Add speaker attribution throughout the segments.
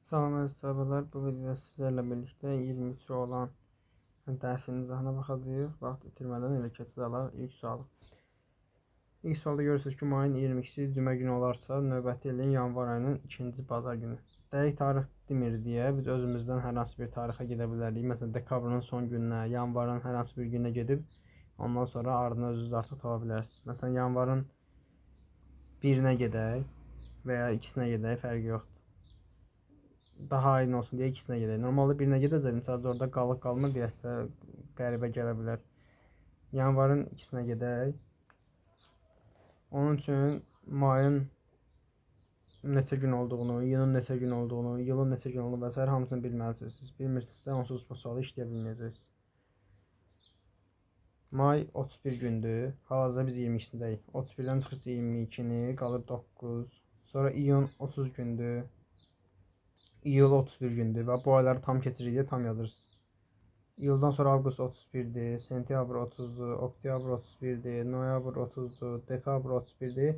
Speaker 1: Salam əziz tələbələr, bu videoda sizlərlə birlikdə 23 olan dərsin izahına baxacağıq. Vaxt itirmədən elə keçid alaq ilk sualı. İlk sualda görürsünüz ki, mayın 22-si cümə günü olarsa, növbəti ilin yanvar ayının 2-ci bazar günü. Dəqiq tarix demir deyə biz özümüzdən hər hansı bir tarixə gedə bilərik. Məsələn, dekabrın son gününə, yanvarın hər hansı bir gününə gedib, ondan sonra ardına özünüz artıq tapa bilərsiniz. Məsələn, yanvarın 1-nə gedək və ya 2-sinə gedək, fərqi yoxdur. Daha aydın olsun diye ikisine gidelim. Normalde birine gidəcəkdim. Sadəcə orada qalıq qalmır deyəsə qəribə gələ bilər. Yanvarın ikisine gedək. Onun üçün mayın neçə gün olduğunu, iyunun neçə gün olduğunu, yılın neçə gün olduğunu və s. hamısını bilməlisiniz. Bilmirsinizsə onsuz bu sualı işləyə bilməyəcəksiniz. May 31 gündür. Hal-hazırda biz 22-sindəyik. 31-dən çıxırsa 22-ni, qalır 9. Sonra iyun 30 gündür. İyul 31 gündür və bu ayları tam keçirik deyə tam yazırsınız. İyuldan sonra avqust 31-dir, sentyabr 30-dur, oktyabr 31-dir, noyabr 30-dur, dekabr 31-dir.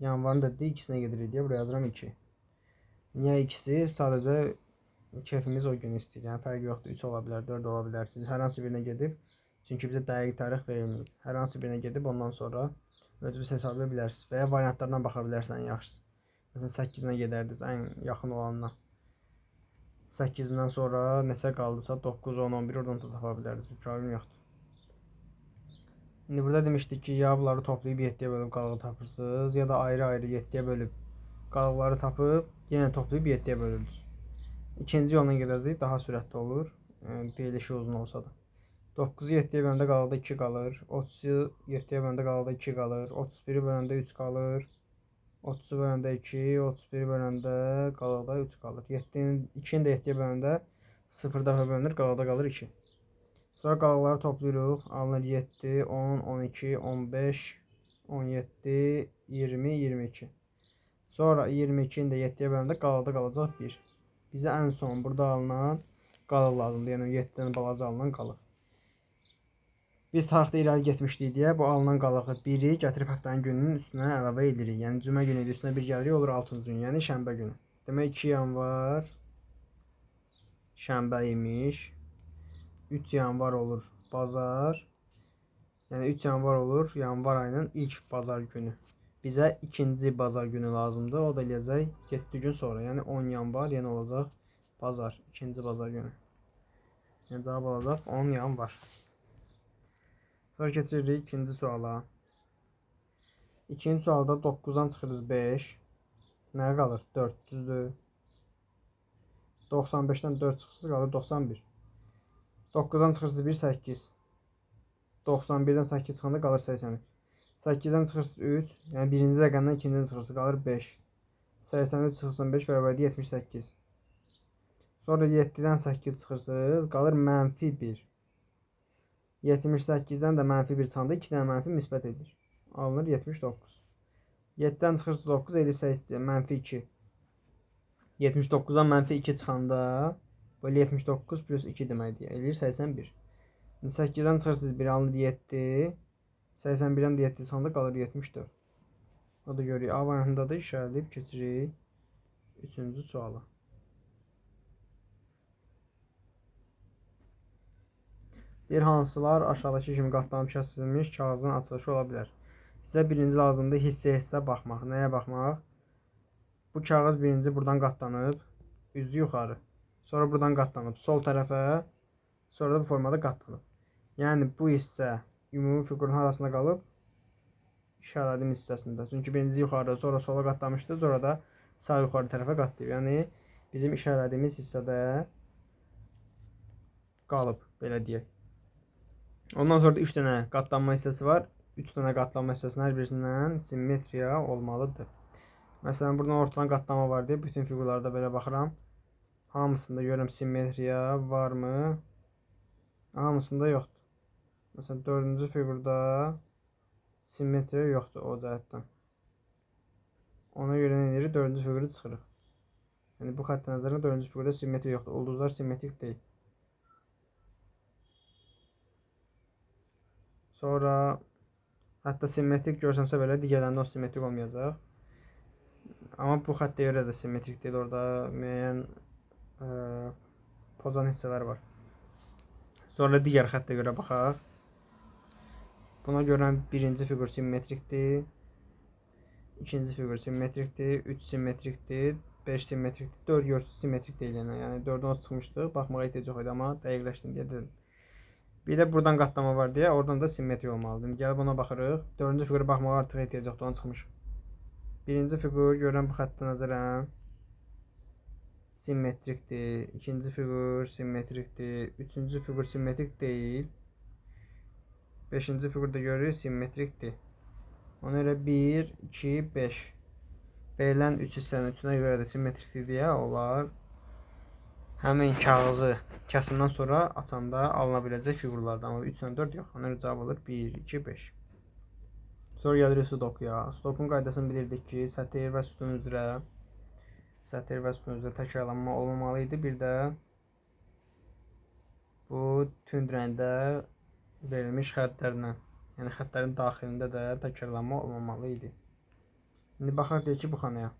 Speaker 1: Yanvarın da ikisinə gedirik deyə buraya yazıram 2. Niyə ikisi? Sadəcə keyfimiz o gün istəyir. Yəni fərqi yoxdur. 3 ola bilər, 4 ola bilər. Siz hər hansı birinə gedib, çünki bizə dəqiq tarix verilməyib. Hər hansı birinə gedib ondan sonra özünüz hesablaya bilərsiniz və ya variantlardan baxa bilərsən yaxşısı. Məsələn 8-nə gedərdiniz ən yaxın olanına. 8-dən sonra neçə qaldısa 9, 10, 11 oradan da tapa bilərdiniz. Bir problem yoxdur. İndi burada demişdik ki, ya bunları toplayıb 7-yə bölüb qalığı tapırsınız, ya da ayrı-ayrı 7-yə bölüb qalıqları tapıb yenə toplayıb 7-yə bölürdünüz. İkinci yolla gedəcək, daha sürətli olur. Deyilişi uzun olsa da. 9-u 7-yə böləndə qalıqda 2 qalır. 30-u 7-yə böləndə qalıqda 2 qalır. 31-i böləndə 3 qalır. 30-u böləndə 2, 31-i böləndə qalıqda 3 qalır. 2-ni də 7-yə böləndə 0 dəfə bölünür, qalıqda qalır 2. Sonra qalıqları toplayırıq. Alınır 7, 10, 12, 15, 17, 20, 22. Sonra 22-ni də 7-yə böləndə qalıqda qalacaq 1. Bizə ən son burada alınan qalıq lazımdır. Yəni 7-dən balaca alınan qalıq. Biz tarixdə irəli getmişdik deyə bu alınan qalığı 1-i gətirib həftənin gününün üstünə əlavə edirik. Yəni cümə günü idi, üstünə 1 gəlirik, olur 6-cı gün, yəni şənbə günü. Demək 2 yanvar şənbə imiş. 3 yanvar olur bazar. Yəni 3 yanvar olur yanvar ayının ilk bazar günü. Bizə ikinci bazar günü lazımdır. O da eləyəcək 7 gün sonra. Yəni 10 yanvar yenə olacaq bazar, ikinci bazar günü. Yəni cavab olacaq 10 yanvar. Sonra keçirik ikinci suala. İkinci sualda 9-dan çıxırız 5. Nə qalır? 4, düzdür. 95-dən 4 çıxırsınız, qalır 91. 9-dan çıxırsınız 1, 8. 91-dən 8 çıxanda qalır 83. 8-dən çıxırsınız 3, yəni birinci rəqəmdən ikincidən çıxırsınız, qalır 5. 83 çıxırsın 5 bərabərdir 78. Sonra 7-dən 8 çıxırsınız, qalır mənfi 1. 78-dən də mənfi 1 çıxanda 2 dənə mənfi müsbət edir. Alınır 79. 7-dən çıxırsınız 9, edir mənfi 2. 79-dan mənfi 2 çıxanda böyle 79 plus 2 deməkdir. Eləyir 81. 8-dən çıxırsınız 1, alınır 7. 81-dən də 7 çıxanda qalır 74. O da görürük. A variantında da işarələyib keçirik 3-cü suala. Deyir, hansılar aşağıdakı kimi qatlanıb kəsilmiş kağızın açılışı ola bilər. Sizə birinci lazımdır hissə baxmaq. Nəyə baxmaq? Bu kağız birinci buradan qatlanıb, üzü yuxarı. Sonra buradan qatlanıb sol tərəfə, sonra da bu formada qatlanıb. Yəni bu hissə ümumi fiqurun arasında qalıb, işarələdiyim hissəsində. Çünki birinci yuxarı, sonra sola qatlamışdı, sonra da sağ yuxarı tərəfə qatlayıb. Yəni bizim işarələdiyimiz hissədə qalıb, belə deyək. Ondan sonra da 3 dənə qatlanma hissəsi var. 3 dənə qatlanma hissəsinin hər birisindən simmetriya olmalıdır. Məsələn, buradan ortadan qatlanma var deyə bütün fiqurlarda belə baxıram. Hamısında görürəm simmetriya varmı? Hamısında yoxdur. Məsələn, 4-cü fiqurda simmetriya yoxdur o cəhətdən. Ona görə nə edirik? 4-cü fiquru çıxırıq. Yəni bu xəttə nəzərən 4-cü fiqurda simmetriya yoxdur. Ulduzlar simmetrik deyil. Sonra hətta simmetrik görsənsə belə digərlərində o simmetrik olmayacaq. Amma bu xəttə görə də simmetrik deyil. Orada müəyyən pozan hissələr var. Sonra digər xəttə görə baxaq. Buna görə birinci fiqur simmetrikdir. İkinci fiqur simmetrikdir. 3 simmetrikdir. 5 simmetrikdir. 4 görsüz simmetrik deyil. Yəni 4-dən çıxmışdıq. Baxmağa ehtiyac yox idi, amma dəqiqləşdim deyə dedim. Bir də buradan qatlama var deyə oradan da simmetri olmalıdır. Gəlib ona baxırıq. 4-cü fiqura baxmağa artıq ehtiyac yoxdur. Ondan çıxmış. Birinci fiqur görən bu xəttə nəzərən simmetrikdir. İkinci fiqur simmetrikdir. Üçüncü fiqur simmetrik deyil. Beşinci fiqurda görürük simmetrikdir. Ona görə 1, 2, 5. Verilən 3 hissənin üçünə görə də simmetrikdir deyə olar. Həmin kağızı kəsimdən sonra açanda alına biləcək fiqurlardan. Amma 3 ilə 4 yox. Ona görə cavab olur 1, 2, 5. Sonra gəlirik sudokuya. Sudokun qaydasını bilirdik ki, sətir və sütun üzrə təkrarlanma olmamalı idi. Bir də bu tünd rəngdə verilmiş xəttlərlə, yəni xəttlərin daxilində də təkrarlanma olmamalı idi. İndi baxaq deyək ki, bu xanaya.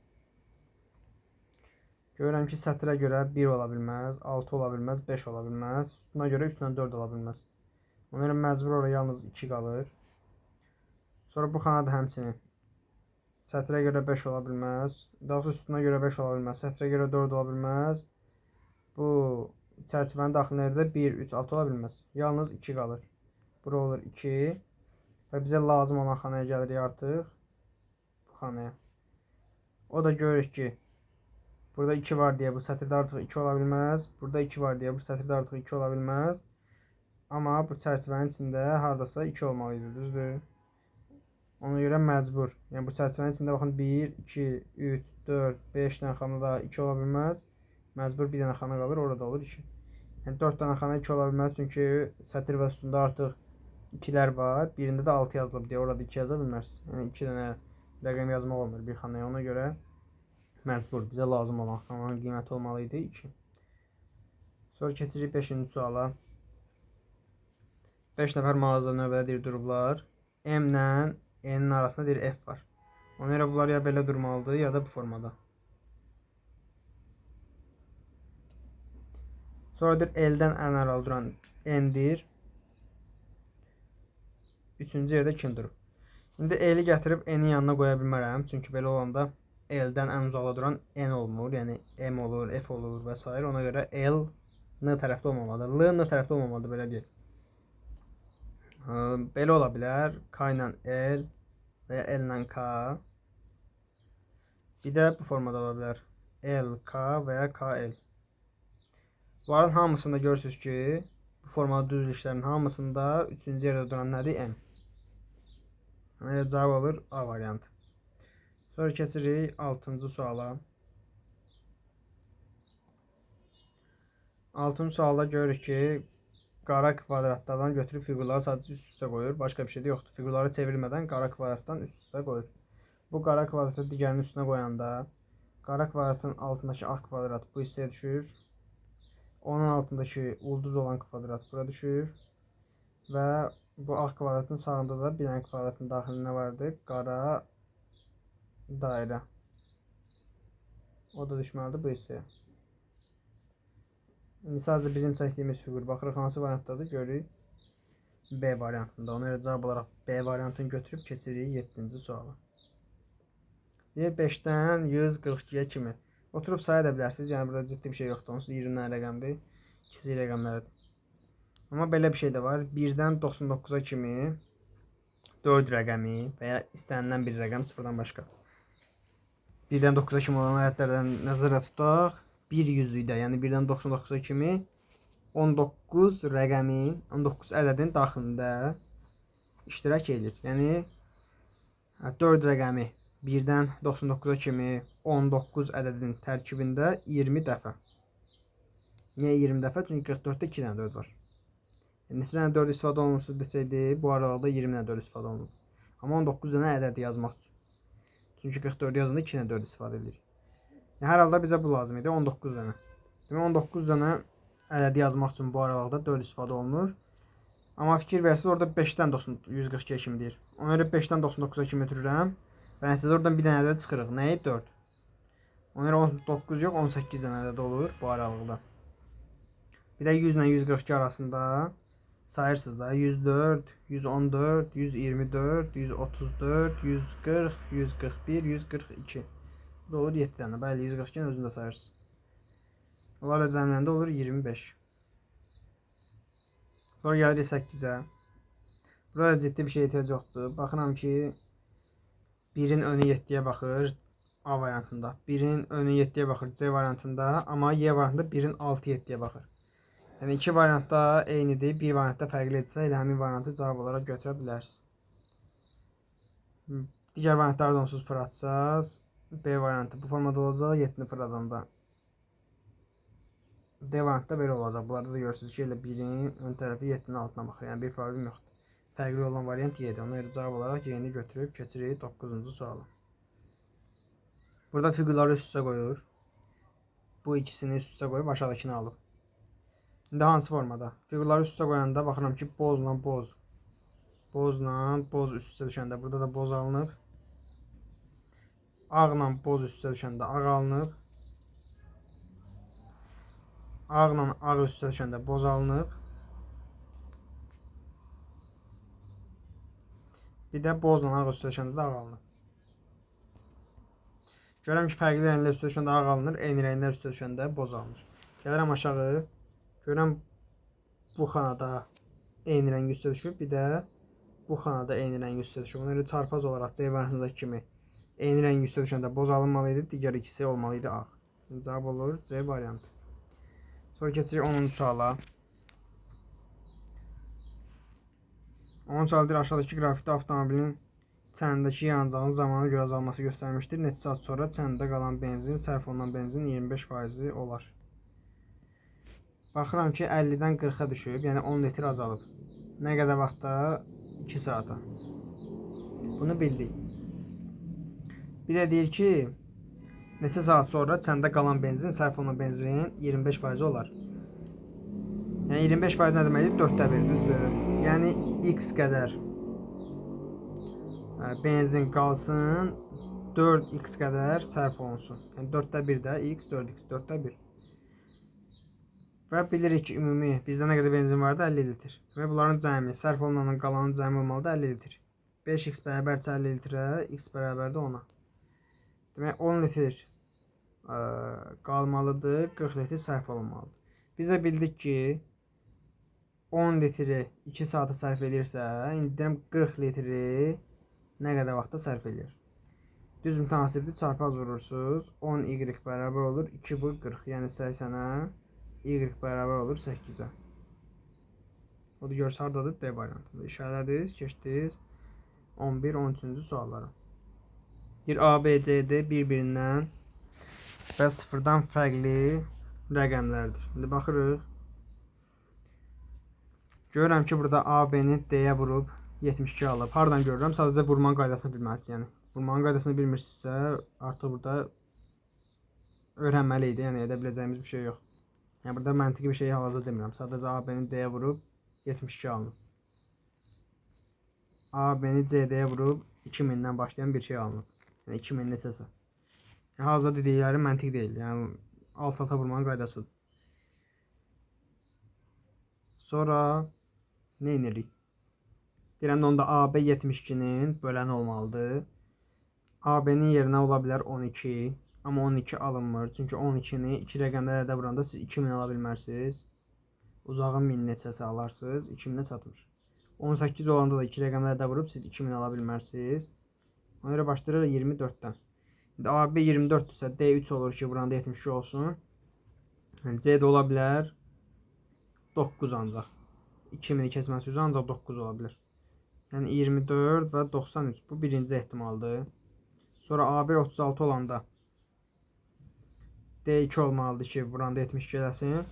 Speaker 1: Görürəm ki, sətrə görə 1 ola bilməz, 6 ola bilməz, 5 ola bilməz. Sütuna görə 3 ilə 4 ola bilməz. Ona görə məcbur oraya yalnız 2 qalır. Sonra bu xana da həmçinin sətrə görə 5 ola bilməz. Daha sonra sütuna görə 5 ola bilməz. Sətrə görə 4 ola bilməz. Bu çərçivənin daxilində də 1, 3, 6 ola bilməz. Yalnız 2 qalır. Bura olur 2. Və bizə lazım olan xanaya gəlirik artıq. Bu xanaya. O da görürük ki, burada 2 var deyə bu sətirdə artıq 2 ola bilməz. Burada 2 var deyə bu sətirdə artıq 2 ola bilməz. Amma bu çərçivənin içində hardasa 2 olmalı idi, düzdür? Ona görə məcbur. Yəni bu çərçivənin içində baxın 1, 2, 3, 4, 5 dənə xanada 2 ola bilməz. Məcbur bir dənə xana qalır, orada olur 2. Yəni 4 dənə xana 2 ola bilməz, çünki sətir və sütunda artıq 2-lər var. Birində də 6 yazılıb deyə orada 2 yaza bilməz. Yəni 2 dənə rəqəm yazmaq olmur bir xanaya. Ona görə məcbur. Bizə lazım olan xananın qiyməti olmalı idi 2. Sonra keçirik 5-ci suala. 5 nəfər mağazada növbədə deyir durublar. M ilə N-in arasında deyir F var. Ona görə bunlar ya belə durmalıdır, ya da bu formada. Sonra deyir L-dən N aralı duran N-dir. Üçüncü yerdə kim durub? İndi L-i gətirib N-in yanına qoya bilmərəm. Çünki belə olanda L-dən ən uzaqda duran N olmur. Yəni M olur, F olur və s. Ona görə L N tərəfdə olmamalıdır. L N tərəfdə olmamalıdır, belə deyək. Belə ola bilər. K ilə L və ya L ilə K. Bir də bu formada ola bilər. L, K və ya K, L. Bunların hamısında görürsünüz ki, bu formada düzülüşlərin hamısında üçüncü yerdə duran nədir? M. Yəni cavab olur A variantı. Sonra keçirik 6-cı suala. 6-cı sualda görürük ki, qara kvadratlardan götürüb fiqurları sadəcə üst-üstə qoyur. Başqa bir şey də yoxdur. Fiqurları çevirmədən qara kvadratdan üst-üstə qoyur. Bu qara kvadratı digərinin üstünə qoyanda qara kvadratın altındakı ağ kvadrat bu hissəyə düşür. Onun altındakı ulduz olan kvadrat bura düşür. Və bu ağ kvadratın sağında da bir dənə kvadratın daxilində vardır. Qara dairə. O da düşməlidir bu hissəyə. İndi sadəcə bizim çəkdiyimiz fiqur. Baxırıq hansı variantdadır, görürük B variantında. Ona görə cavab olaraq B variantını götürüb keçirik 7-ci suala. 5-dən 142-yə kimi. Oturub saya da bilərsiniz. Yəni burada ciddi bir şey yoxdur. Onsuz 20 dənə rəqəmdir. İkisi rəqəmlərdir. Amma belə bir şey də var. 1-dən 99-a kimi 4 rəqəmi və ya istənilən bir rəqəm sıfırdan başqa. 1-dən 9-a kimi olan ədədlərdən nəzərdə tutaq. 100-ü də, yəni 1-dən 99-a kimi 19 rəqəmin, 19 ədədin daxilində iştirak edir. Yəni 4 rəqəmi 1-dən 99-a kimi 19 ədədin tərkibində 20 dəfə. Niyə 20 dəfə? Çünki 44-də 2 dənə 4 var. Neçə dənə 4 istifadə olunursa desəydi, bu aralıqda 20 dənə 4 istifadə olunur. Amma 19 dənə ədəd yazmaq üçün. Çünki 44 yazında 2 dənə 4 istifadə edilir. Hər halda bizə bu lazım idi, 19 dənə. Demək 19 dənə ədədi yazmaq üçün bu aralıqda 4 istifadə olunur. Amma fikir versiniz, orada 5-dən 142-yə kimi deyir. Ona görə 5-dən 99-a kimi ötürürəm. Və nəticədə oradan bir dənə ədəd çıxırıq. Nəyi? 4. Ona görə 19 yox 18 dənə ədəd olur bu aralıqda. Bir də 100 ilə 142 arasında sayırsınız da 104, 114, 124, 134, 140, 141, 142. Bu da olur 7 dənə. Bəli, 142-nin özünü də sayırsınız. Onlar da cəmləndə olur 25. Sonra gəlirik 8-ə. Burada ciddi bir şey ehtiyac yoxdur. Baxıram ki, 1-in önü 7-yə baxır A variantında. 1-in önü 7-yə baxır C variantında. Amma Y variantında 1-in 6-7-yə baxır. Yəni iki variantda eynidir, bir variantda fərqlidirsə, elə həmin variantı cavab olaraq götürə bilərsiniz. Digər variantları onsuz fırlatsaz, B variantı bu formada olacaq, 7-ni fırladanda. D variantda belə olacaq. Bunlarda da görürsünüz ki, elə 1-in ön tərəfi 7-nin altına baxır. Yəni bir problem yoxdur. Fərqli olan variant Y-dir. Ona görə cavab olaraq Y-ni götürüb keçirik 9-cu suala. Burada fiqurları üst-üstə qoyur. Bu ikisini üst-üstə qoyub aşağıdakini alıb. İndi hansı formada? Fiqurları üst-üstə qoyanda baxıram ki, bozla boz. Bozla boz üst-üstə düşəndə burada da boz alınıb. Ağla boz üst-üstə düşəndə ağ alınıb. Ağla ağ üst-üstə düşəndə boz alınıb. Bir də bozla ağ üstə düşəndə də ağ alınır. Görürəm ki, fərqli rənglər üstə düşəndə ağ alınır, eyni rənglər üstə düşəndə boz alınır. Gəlirəm aşağı. Görürəm bu xanada eyni rəng üstə düşüb, bir də bu xanada eyni rəng üstə düşüb. Ona görə çarpaz olaraq C variantındakı kimi eyni rəng üstə düşəndə boz alınmalı idi, digər ikisi olmalı idi ağ. Şimdi cavab olur C variantı. Sonra keçirik 10-cu suala. 10-cu sualdır, aşağıdakı qrafikdə avtomobilin çənindəki yanacağın zamanı görə azalması göstərmişdir. Neçə saat sonra çənində qalan benzin, sərf olunan benzin 25% olar. Baxıram ki, 50-dən 40-a düşüb, yəni 10 litr azalıb. Nə qədər vaxtda? 2 saata. Bunu bildik. Bir də deyir ki, neçə saat sonra çəndə qalan benzin, sərf olunan benzinin 25% olar. Yəni 25% nə deməkdir? 4-də 1, düzdür? Yəni x qədər benzin qalsın, 4x qədər sərf olunsun. Yəni 4-də 1-də x, 4x, 4-də 1. Və bilirik ki, ümumi bizdə nə qədər benzin vardı? 50 litr. Və bunların cəmi, sərf olunanın qalanın cəmi olmalıdır 50 litr. 5x bərabərcə 50 litrə, x bərabərdə 10-a. Demək 10 litr qalmalıdır, 40 litr sərf olunmalıdır. Biz də bildik ki, 10 litri 2 saata sərf edirsə, indi deyirəm 40 litri nə qədər vaxtda sərf edir? Düz mütənasibdir, çarpaz vurursunuz. 10y bərabər olur 2 vur 40, yəni 80-ə, y bərabər olur 8-ə. O da görsə haradadır? D variantında. İşarələdiniz, keçdiniz 11-13-cü suallara. Bir A, B, C, D bir-birindən və sıfırdan fərqli rəqəmlərdir. İndi baxırıq. Görürəm ki, burada A, B-ni D-yə vurub 72 alıb. Hardan görürəm? Sadəcə vurmanın qaydasını bilməlisiniz. Yəni vurmanın qaydasını bilmirsinizsə, artıq burada öyrənməli idi. Yəni edə biləcəyimiz bir şey yox. Yəni burada məntiqi bir şey hal-hazırda demirəm. Sadəcə A, B-ni D-yə vurub 72 alınıb. A, B-ni C-D-yə vurub 2000-dən başlayan bir şey alınıb. Yəni 2000 neçəsə. Yəni hal-hazırda dedikləri məntiq deyil. Yəni alt-alta vurmanın qaydasıdır. Sonra nə edirik? Deyirəm də onda AB 72-nin böləni olmalıdır. AB-nin yerinə ola bilər 12. Amma 12 alınmır. Çünki 12-ni 2 rəqəmdə ədədə vuranda siz 2000 ala bilmərsiniz. Uzağın 1000 neçəsə alarsınız. 2000-ə çatmır. 18 olanda da 2 rəqəmdə ədədə vurub siz 2000 ala bilmərsiniz. Ona görə başlayırıq 24-dən. İndi AB 24-dürsə D 3 olur ki, vuranda 72 olsun. Yəni C də ola bilər 9 ancaq. 2000-i keçməsi üzrə ancaq 9 ola bilər. Yəni 24 və 93. Bu birinci ehtimaldır. Sonra AB 36 olanda D2 olmalıdır ki, vuranda 72 eləsin.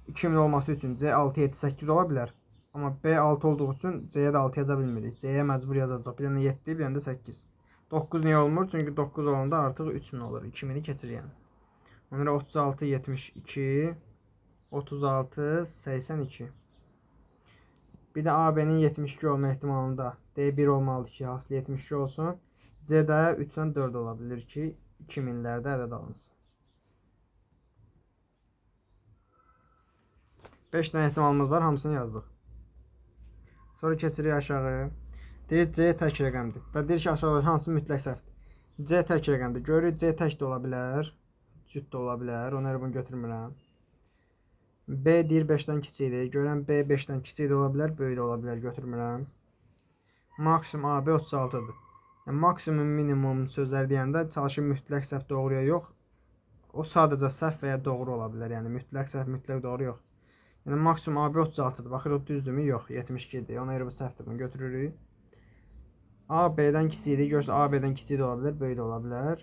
Speaker 1: 2000 olması üçün C 6, 7, 8 ola bilər. Amma B 6 olduğu üçün C'yə də 6 yaza bilmirik. C'yə məcbur yazacaq. Bir dənə 7, bir dənə də 8. 9 niyə olmur? Çünki 9 olanda artıq 3000 olur. 2000-i keçir yəni. Ona görə 36, 72, 36, 82. Bir də AB-nin 72 olma ehtimalında D1 olmalıdır ki, hasılı 72 olsun. C də 3-dən 4 ola bilir ki, 2000-lərdə ədəd alınsın. 5 dənə ehtimalımız var, hamısını yazdıq. Sonra keçirik aşağı. Deyir C tək rəqəmdir. Və deyir ki, aşağıdakı hansı mütləq səhvdir? C tək rəqəmdir. Görürük C tək də ola bilər, cüt də ola bilər. Ona görə bunu götürmürəm. B deyir 5-dən kiçikdir. Görürəm B 5-dən kiçik də ola bilər, böyük də ola bilər. Götürmürəm. Maksimum AB 36-dır. Yəni, maksimum, minimum sözlər deyəndə çalışır mütləq səhv doğruya yox. O sadəcə səhv və ya doğru ola bilər. Yəni, mütləq səhv, mütləq doğru yox. Yəni, maksimum AB 36-dır. Baxırıq, düzdürmü? Yox, 72-dir. Ona görə bu səhvdir. Bunu götürürük. A B-dən kiçikdir. Görürsə A B-dən kiçik də ola bilər, böyük də ola bilər.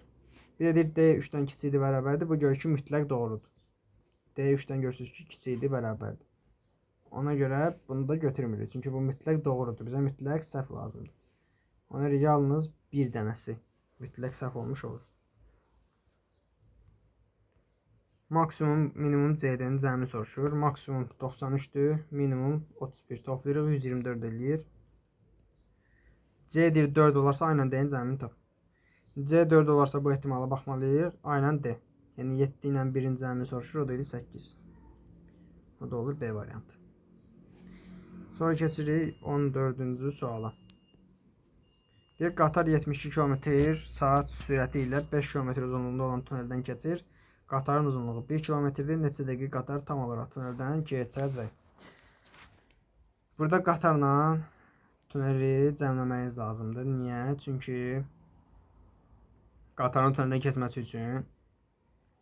Speaker 1: Bir də deyir D 3-dən kiçikdir, bərabərdir. Bu görür ki, mütləq doğrudur. D 3-dən görürsünüz ki, kiçikdir, bərabərdir. Ona görə bunu da götürmürük. Çünki bu mütləq doğrudur. Bizə mütləq səhv lazımdır. Ona görə yalnız bir dənəsi mütləq səhv olmuş olur. Maksimum, minimum C-dən cəmi soruşur. Maksimum 93-dür, minimum 31. Toplayırıq, 124 eləyir. C deyir 4 olarsa, aynen D-nin cəmini tap. C 4 olarsa bu ehtimala baxmalıyıq. Aynen D. Yəni 7 ilə 1-in cəmini soruşur, o da 8. O da olur B variantı. Sonra keçirik 14-cü suala. Deyir, qatar 72 km saat sürəti ilə 5 km uzunluğunda olan tuneldən keçir. Qatarın uzunluğu 1 km-dir. Neçə dəqiqə qatar tam olaraq tuneldən keçəcək. Burada qatarla tuneli cəmləməyiniz lazımdır. Niyə? Çünki qatarın tuneldən keçməsi üçün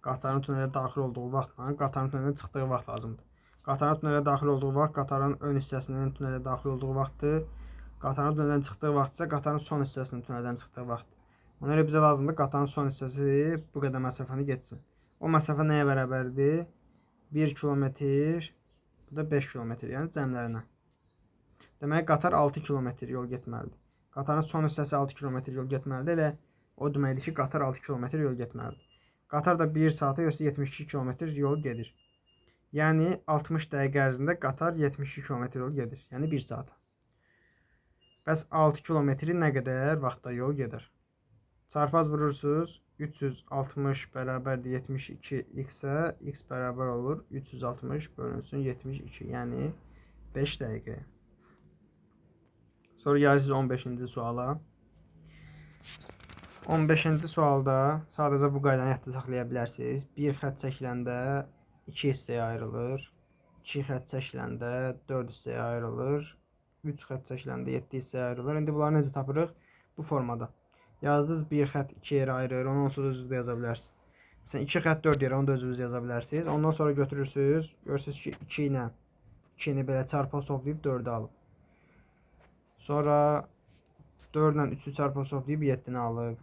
Speaker 1: qatarın tunelə daxil olduğu vaxtla qatarın tunelə çıxdığı vaxt lazımdır. Qatarın tunelə daxil olduğu vaxt qatarın ön hissəsinin tunelə daxil olduğu vaxtdır. Qatarın tuneldən çıxdığı vaxt isə qatarın son hissəsinin tuneldən çıxdığı vaxt. Ona görə bizə lazımdır qatarın son hissəsi bu qədər məsafəni getsin. O məsafə nəyə bərabərdir? 1 kilometr, bu da 5 kilometr, yəni cəmlərinə. Demək, qatar 6 kilometr yol getməlidir. Qatarın son hissəsi 6 kilometr yol getməlidir. Elə o deməkdir ki, qatar 6 kilometr yol getməlidir. Qatar da 1 saata yoxsa 72 kilometr yol gedir. Yəni 60 dəqiqə ərzində qatar 72 kilometr yol gedir. Yəni 1 saata. Bəs 6 kilometri nə qədər vaxtda yol gedir? Çarpaz vurursunuz. 360 bərabərdir 72 x-ə. X bərabər olur 360 bölünsün 72. Yəni 5 dəqiqə. Sonra gəlirsiniz 15-ci suala. 15-ci sualda sadəcə bu qaydanı yadda saxlaya bilərsiniz. Bir xətt çəkiləndə 2 hissəyə ayrılır. 2 xətt çəkiləndə 4 hissəyə ayrılır. 3 xətt çəkiləndə 7 hissəyə ayrılır. İndi bunları necə tapırıq? Bu formada. Yazdınız, bir xətt 2 yerə ayrılır. Onu onsuz özünüz də yaza bilərsiniz. Məsələn, 2 xətt 4 yerə, onu da özünüz yaza bilərsiniz. Ondan sonra götürürsünüz. Görürsünüz ki, 2 ilə 2-ni belə çarpaz toplayıb 4-ü alıb. Sonra 4 ilə 3-ü çarpaz toplayıb 7-ni alıb.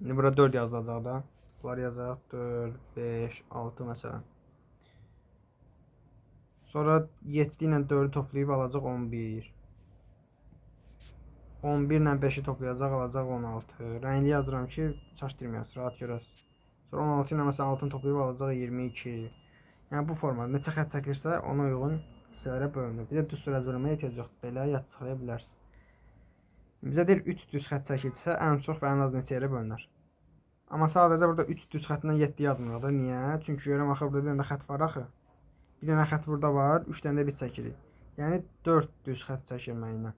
Speaker 1: İndi burada 4 yazılacaq da. Bunlar yazacaq 4, 5, 6 məsələn. Sonra 7 ilə 4-ü toplayıb alacaq 11. 11 ilə 5-i toplayacaq, alacaq 16. Rəngli yazıram ki, çaşdırmayasın, rahat görəsiniz. Sonra 16 ilə məsələn 6-ını toplayıb alacaq 22. Yəni bu formada neçə xətt çəkilirsə ona uyğun hissələrə bölünür. Bir də düstur əzbərləməyə ehtiyac yoxdur. Belə yad saxlaya bilərsiniz. Bizə deyir 3 düz xətt çəkilsə ən çox və ən az neçə yerə bölünər. Amma sadəcə burada 3 düz xəttindən 7 yazmırıq da. Niyə? Çünki görəm axı burada bir dənə xətt var axı. Bir dənə xətt burada var, 3 dənə də bit çəkirik. Yəni 4 düz xətt çəkilməyinə.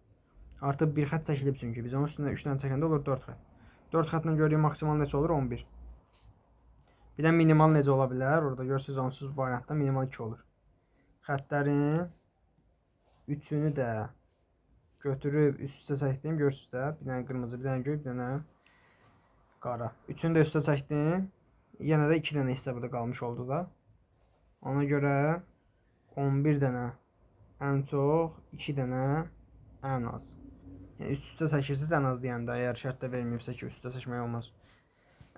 Speaker 1: Artıq bir xətt çəkilib çünki. Biz onun üstündə 3 dənə çəkəndə olur 4 xətt. 4 xətlə gördüyüm maksimal neçə olur? 11. Bir də minimal necə ola bilər? Orada görürsünüz onsuz variantda minimal 2 olur. Xəttlərin 3-ünü də götürüb üst-üstə çəkdim. Görürsünüz də bir dənə qırmızı, bir dənə göy, bir dənə qara. 3-ünü də üstə çəkdim. Yenə də 2 dənə hissə burada qalmış oldu da. Ona görə 11 dənə ən çox, 2 dənə ən az. Yəni üst-üstə çəkirsiniz ən az deyəndə, əgər şərtdə verməyibsə ki, üst-üstə çəkmək olmaz.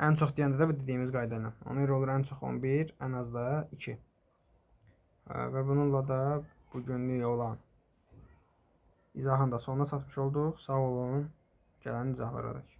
Speaker 1: Ən çox deyəndə də bu dediyimiz qayda ilə. Ona görə olur ən çox 11, ən az da 2. Və bununla da bugünlük olan izahın da sonuna çatmış olduq. Sağ olun. Gələn izahlara dək.